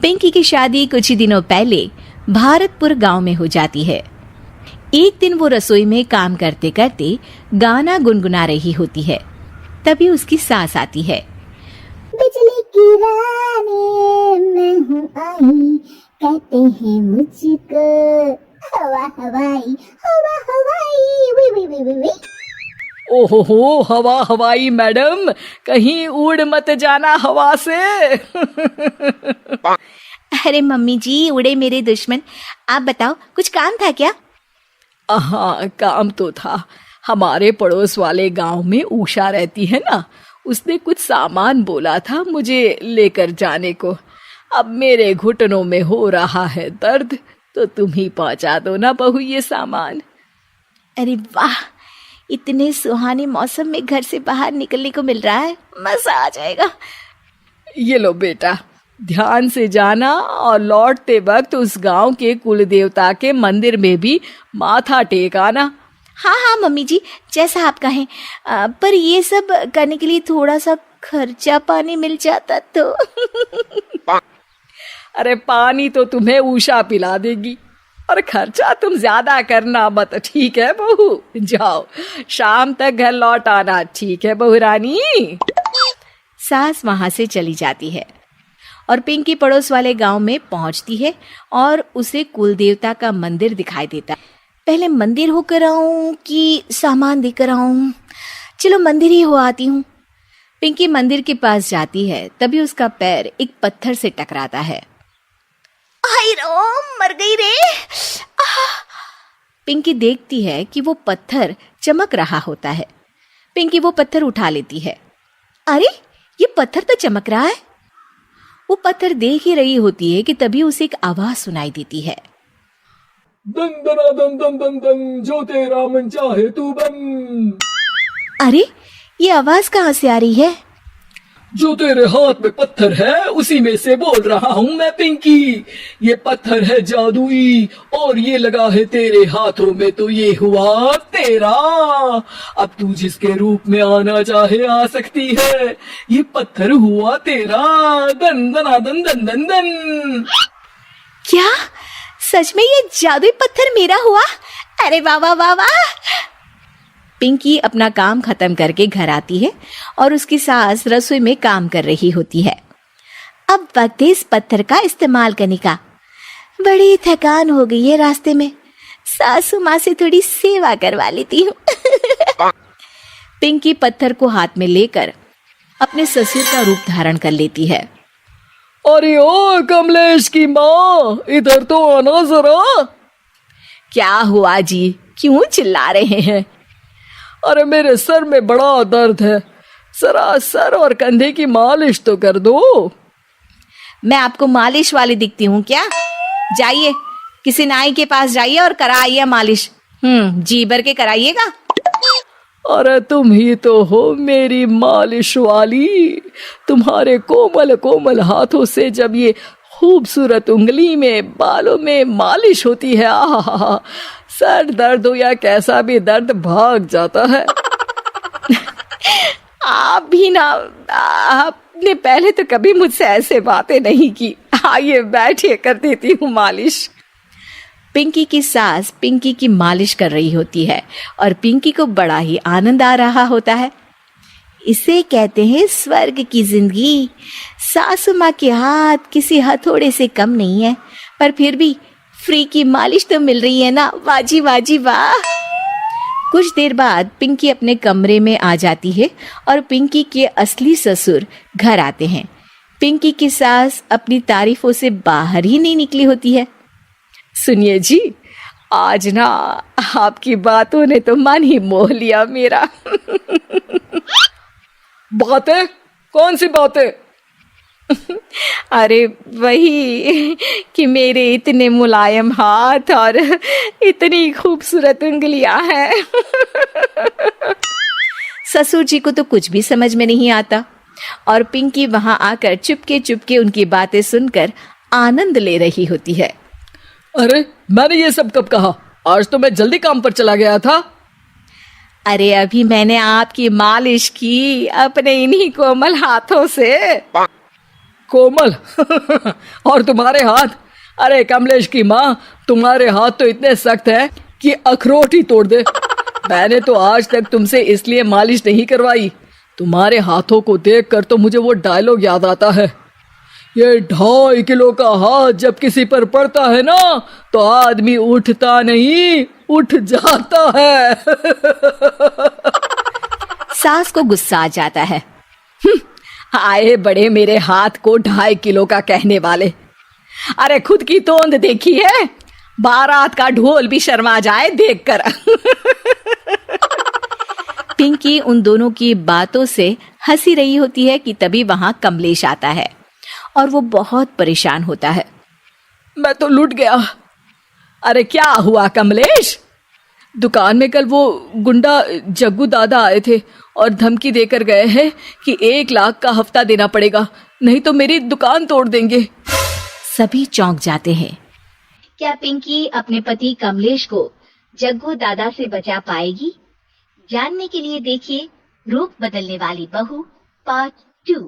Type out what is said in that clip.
पिंकी की शादी कुछ ही दिनों पहले भारतपुर गांव में हो जाती है। एक दिन वो रसोई में काम करते करते गाना गुनगुना रही होती है। तभी उसकी सास आती है। बिजली गिराने मैं हूँ आई, कहते हैं मुझको हवा हवाई, हवा हवाई, वी वी वी वी वी। ओहो, हवा हवाई मैडम, कहीं उड़ मत जाना हवा से। अरे मम्मी जी, उड़े मेरे दुश्मन। आप बताओ, कुछ काम था क्या? हाँ, काम तो था। हमारे पड़ोस वाले गांव में उषा रहती है ना, उसने कुछ सामान बोला था मुझे लेकर जाने को। अब मेरे घुटनों में हो रहा है दर्द, तो तुम ही पहुंचा दो ना बहू ये सामान। अरे वाह, इतने सुहाने मौसम में घर से बाहर निकलने को मिल रहा है, मजा आ जाएगा। ये लो बेटा, ध्यान से जाना और लौटते वक्त उस गांव के कुल देवता के मंदिर में भी माथा टेक आना। हाँ हाँ मम्मी जी, जैसा आप कहें। पर ये सब करने के लिए थोड़ा सा खर्चा पानी मिल जाता तो। अरे पानी तो तुम्हें उषा पिला देगी, और खर्चा तुम ज्यादा करना मत, ठीक है बहू? जाओ, शाम तक घर लौट आना, ठीक है बहू रानी? सास वहां से चली जाती है और पिंकी पड़ोस वाले गांव में पहुंचती है और उसे कुल देवता का मंदिर दिखाई देता है। पहले मंदिर होकर आऊं कि सामान देकर आऊं? चलो मंदिर ही हो आती हूँ। पिंकी मंदिर के पास जाती है, तभी उसका पैर एक पत्थर से टकराता है। हाय रो, मर गई रे। पिंकी देखती है कि वो पत्थर चमक रहा होता है। पिंकी वो पत्थर उठा लेती है। अरे, ये पत्थर तो चमक रहा है। वो पत्थर देख ही रही होती है कि तभी उसे एक आवाज सुनाई देती है। दन दना दन दन दन दन, जो तेरा मन चाहे तू बन। अरे, ये आवाज कहाँ से आ रही है? जो तेरे हाथ में पत्थर है, उसी में से बोल रहा हूँ मैं पिंकी। ये पत्थर है जादुई, और ये लगा है तेरे हाथों में, तो ये हुआ तेरा। अब तू जिसके रूप में आना चाहे आ सकती है। ये पत्थर हुआ तेरा। दन दना दन दन दन दन। क्या सच में ये जादुई पत्थर मेरा हुआ? अरे वाह वाह वाह वाह। पिंकी अपना काम खत्म करके घर आती है और उसकी सास रसोई में काम कर रही होती है। अब वक्त है इस पत्थर का इस्तेमाल करने का। बड़ी थकान हो गई है रास्ते में, सासू माँ से थोड़ी सेवा करवा लेती हूँ। पिंकी पत्थर को हाथ में लेकर अपने ससुर का रूप धारण कर लेती है। अरे ओ कमलेश की माँ, इधर तो आना जरा। क्या हुआ जी, क्यों चिल्ला रहे हैं? अरे मेरे सर में बड़ा दर्द है, जरा सर और कंधे की मालिश तो कर दो। मैं आपको मालिश वाली दिखती हूँ क्या? जाइए, किसी नाई के पास जाइए और कराइए मालिश। जी भर के कराइएगा। अरे तुम ही तो हो मेरी मालिश वाली। तुम्हारे कोमल कोमल हाथों से जब ये खूबसूरत उंगली में बालों में मालिश होती है, आहा, सर दर्द हो या कैसा भी दर्द भाग जाता है। आप भी ना, आपने पहले तो कभी मुझसे ऐसे बातें नहीं की। आइए बैठिए, कर देती हूँ मालिश। पिंकी की सास पिंकी की मालिश कर रही होती है और पिंकी को बड़ा ही आनंद आ रहा होता है। इसे कहते हैं स्वर्ग की जिंदगी। सासू माँ के हाथ किसी हथौड़े से कम नहीं है, पर फिर भी फ्री की मालिश तो मिल रही है ना। वाजी वाजी वाह। कुछ देर बाद पिंकी अपने कमरे में आ जाती है और पिंकी के असली ससुर घर आते हैं। पिंकी की सास अपनी तारीफों से बाहर ही नहीं निकली होती है। सुनिए जी, आज ना आपकी बातों ने तो मन ही मोह लिया मेरा। बातें? कौन सी बातें? अरे वही कि मेरे इतने मुलायम हाथ और इतनी खूबसूरत उंगलियां हैं। ससुर जी को तो कुछ भी समझ में नहीं आता और पिंकी वहां आकर चुपके चुपके उनकी बातें सुनकर आनंद ले रही होती है। अरे मैंने ये सब कब कहा? आज तो मैं जल्दी काम पर चला गया था। अरे अभी मैंने आपकी मालिश की अपने इन्हीं कोमल हाथों से। कोमल और तुम्हारे हाथ, अरे कमलेश की माँ, तुम्हारे हाथ तो इतने सख्त हैं कि अखरोट ही तोड़ दे। मैंने तो आज तक तुमसे इसलिए मालिश नहीं करवाई, तुम्हारे हाथों को देखकर तो मुझे वो डायलॉग याद आता है, ये 2.5 किलो का हाथ जब किसी पर पड़ता है ना तो आदमी उठता नहीं, उठ जाता है। सास को गुस्सा आ जाता है। आए बड़े मेरे हाथ को 2.5 किलो का कहने वाले, अरे खुद की तोंद देखी है, बारात का ढोल भी शर्मा जाए देखकर। पिंकी उन दोनों की बातों से हंसी रही होती है कि तभी वहां कमलेश आता है और वो बहुत परेशान होता है। मैं तो लुट गया। अरे क्या हुआ कमलेश? दुकान में कल वो गुंडा जग्गू दादा आए थे और धमकी देकर गए हैं कि 1 लाख का हफ्ता देना पड़ेगा, नहीं तो मेरी दुकान तोड़ देंगे। सभी चौंक जाते हैं। क्या पिंकी अपने पति कमलेश को जग्गू दादा से बचा पाएगी? जानने के लिए देखिए रूप बदलने वाली बहू पार्ट 2।